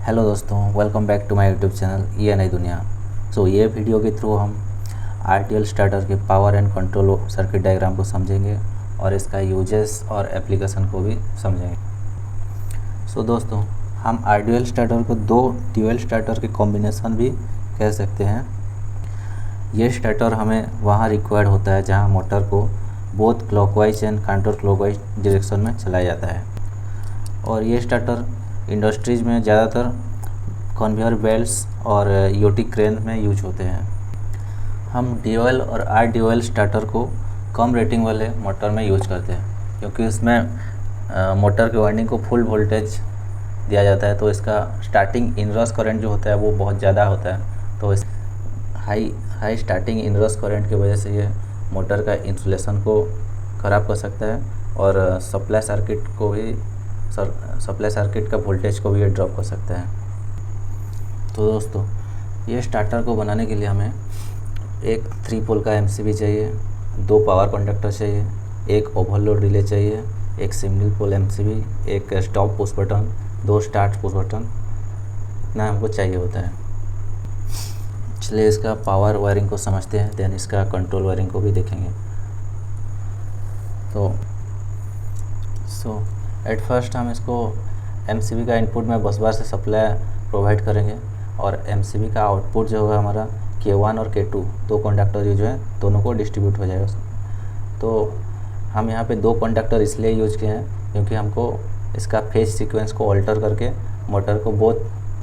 Hello दोस्तों, welcome back to my YouTube channel ये नई दुनिया। ये वीडियो के थ्रू हम आरटीएल स्टार्टर के power and control circuit diagram को समझेंगे और इसका यूजेस और एप्लीकेशन को भी समझेंगे। दोस्तों, हम आरटीएल स्टार्टर को दो ड्यूअल स्टार्टर के कॉम्बिनेशन भी कह सकते हैं। ये स्टार्टर हमें वहाँ रिक्वायर्ड होता है जहाँ मोटर को both clockwise and counter clockwise direction में चलाया जाता है। और ये स्टार्टर इंडस्ट्रीज में ज़्यादातर कन्वेयर बेल्ट्स और यूटी क्रेन में यूज होते हैं। हम ड्यूअल और आर ड्यूअल स्टार्टर को कम रेटिंग वाले मोटर में यूज करते हैं क्योंकि इसमें मोटर के वाइंडिंग को फुल वोल्टेज दिया जाता है, तो इसका स्टार्टिंग इनरस करंट जो होता है वो बहुत ज़्यादा होता है। तो इस हाई स्टार्टिंग इनरस करंट की वजह से ये मोटर का इंसुलेशन को ख़राब कर सकता है और सप्लाई सर्किट का वोल्टेज को भी ये ड्रॉप कर सकता है। तो दोस्तों, ये स्टार्टर को बनाने के लिए हमें एक 3 पोल का एमसीबी चाहिए, 2 पावर कंडक्टर चाहिए, एक ओवरलोड रिले चाहिए, एक सिंगल पोल एमसीबी, एक stop push button, 2 start push button, इतना हमको चाहिए होता है। चलिए इसका पावर वायरिंग को समझते हैं, देन इसका कंट्रोल वायरिंग को भी देखेंगे। तो एट फर्स्ट हम इसको एमसीबी का इनपुट में बस बार से सप्लाई प्रोवाइड करेंगे और एमसीबी का आउटपुट जो होगा हमारा K1 और K2 दो कंडक्टर जो है दोनों को डिस्ट्रीब्यूट हो जाएगा। तो हम यहाँ पे 2 कंडक्टर इसलिए यूज किए हैं क्योंकि हमको इसका फेज सीक्वेंस को अल्टर करके मोटर को both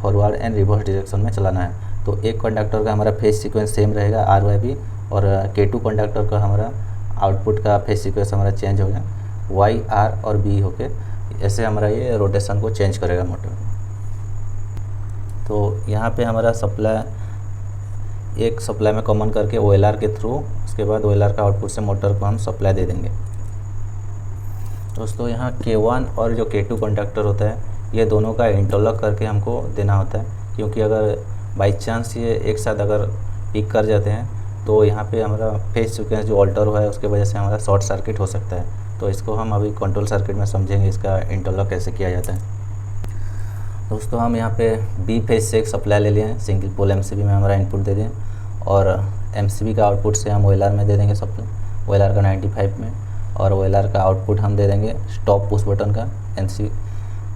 forward and reverse direction में चलाना है। तो एक कंडक्टर का हमारा फेज सीक्वेंस सेम रहेगा RYB और K2 कंडक्टर का हमारा आउटपुट का फेज सीक्वेंस हमारा चेंज होगा Y R और B होके, ऐसे हमारा ये रोटेशन को चेंज करेगा मोटर। तो यहाँ पे हमारा एक सप्लाई में कॉमन करके OLR के थ्रू, उसके बाद OLR का आउटपुट से मोटर को हम सप्लाई दे देंगे। दोस्तों, यहाँ K1 और जो K2 कंडक्टर होता है ये दोनों का इंटरलॉक करके हमको देना होता है, क्योंकि अगर बाई चांस ये एक साथ अगर पिक कर जाते हैं तो यहाँ पे हमारा फेज सीक्वेंस जो अल्टर हुआ है उसके वजह से हमारा शॉर्ट सर्किट हो सकता है। तो इसको हम अभी कंट्रोल सर्किट में समझेंगे, इसका इंटरलॉक कैसे किया जाता है। दोस्तों, हम यहाँ पे बी फेज से एक सप्लाई ले लिए हैं, सिंगल पोल एमसीबी में हमारा इनपुट दे दें और एमसीबी का आउटपुट से हम OLR में दे देंगे सप्लाई, OLR का 95 में, और OLR का आउटपुट हम दे देंगे स्टॉप पुश बटन का NC,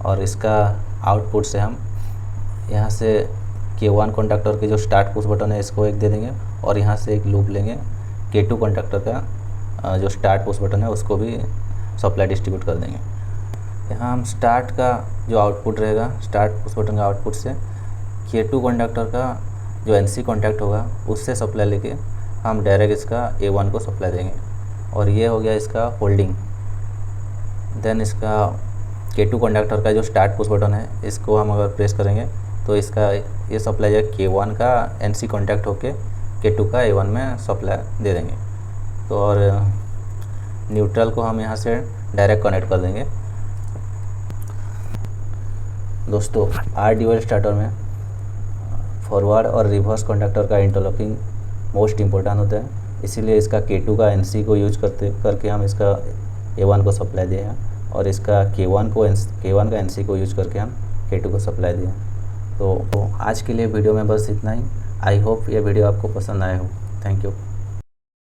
और इसका आउटपुट से हम यहाँ से K1 कंडक्टर के जो स्टार्ट पुश बटन है इसको एक दे देंगे और यहाँ से एक लूप लेंगे K2 कंडक्टर का जो स्टार्ट पुश बटन है उसको भी सप्लाई डिस्ट्रीब्यूट कर देंगे। यहाँ हम स्टार्ट का जो आउटपुट रहेगा, स्टार्ट पुश बटन का आउटपुट से K2 कंडक्टर का जो NC कॉन्टैक्ट होगा उससे सप्लाई लेके हम डायरेक्ट इसका A1 को सप्लाई देंगे और ये हो गया इसका होल्डिंग। देन इसका K2 कंडक्टर का जो स्टार्ट पुश बटन है इसको हम अगर प्रेस करेंगे तो इसका ये सप्लाई जो K1 का NC कॉन्टैक्ट होके K2 का A1 में सप्लाई दे देंगे। तो और न्यूट्रल को हम यहाँ से डायरेक्ट कनेक्ट कर देंगे। दोस्तों, आर ड्यूअल स्टार्टर में फॉरवर्ड और रिवर्स कंडक्टर का इंटरलॉकिंग मोस्ट इम्पोर्टेंट होता है, इसीलिए इसका K2 का NC को यूज करके हम इसका A1 को सप्लाई दिए हैं और इसका K1 का NC को यूज करके हम K2 को सप्लाई दिए हैं। तो आज के लिए वीडियो में बस इतना ही। आई होप ये वीडियो आपको पसंद आया हो। Thank you.